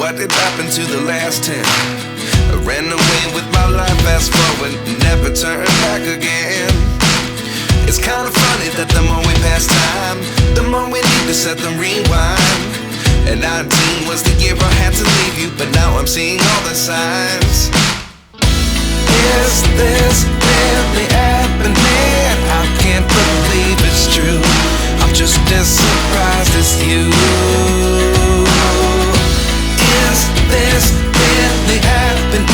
what did happen to the last 10? I ran away with my life, fast forward, never turn back again. It's kind of funny that the more we pass time, the more we need to set them rewind. And 19 was the year I had to leave you, but now I'm seeing all the signs. Is this really happening? I can't believe it's true. I'm just as surprised as you. Is this really happening?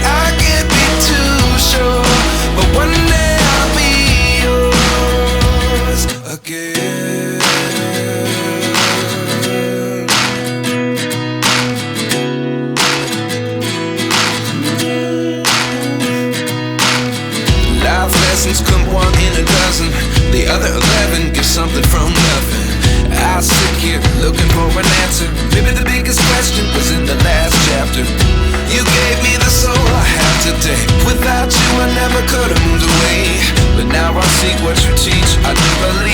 I can't be too sure, but one day I'll be yours again. Life lessons come one in a dozen. The other 11 get something from nothing. I sit here looking for an answer. Maybe the biggest question was in the last chapter. You gave me the soul I have today. Without you I never could have moved away. But now I see what you teach. I do believe